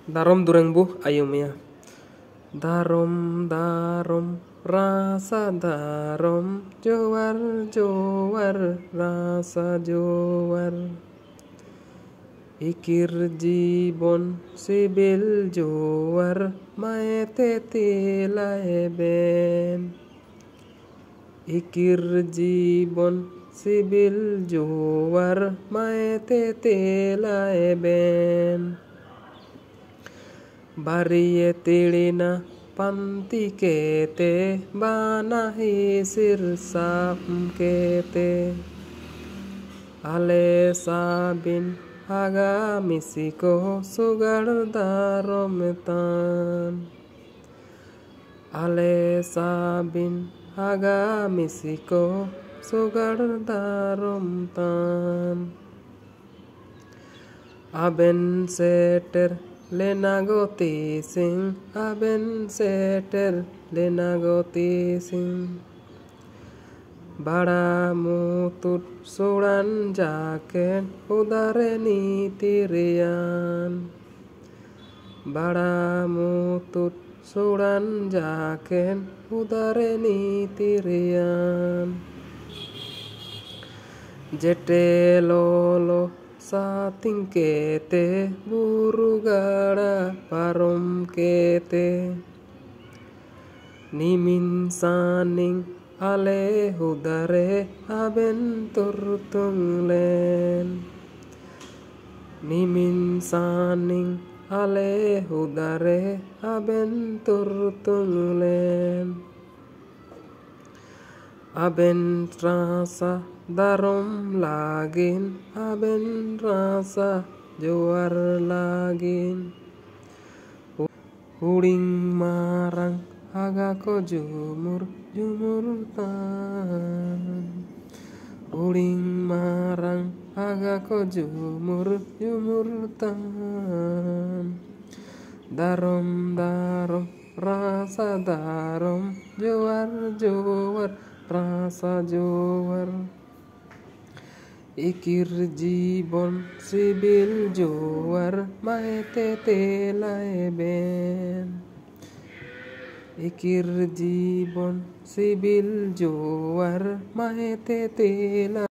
Darom durangbu ayumnya. Darom darom rasa darom jowar jowar rasa jowar. Ikir jibon sibil jowar maete tilai ben. Ikir jibon sibil jowar maete tilai ben. Bariye tilina panti kete banahi sirsam kete. Ale sabin haga misiko sugar darometan. Ale sabin haga misiko sugar daromtan. Aben seter lenagoti sing, aben seter lenagoti sing. Bada mutut suran jaket udare nitirian. Bada mutut suran jaket udare nitirian. Jete lolo sating kete buru gara parom kete. Nimin saning ale hudare aben turtunglen. Nimin saning ale hudare aben turtunglen. Aben rasa darom lagin, aben rasa jowar lagin. Uring marang agako jumur jumur tan. Uring marang agako jumur jumur tan. Darom darom rasa darom jowar jowar rasa jowar. Ikir jibon sibil jowar maete tilai ben. Ikir jibon sibil jowar maete tilai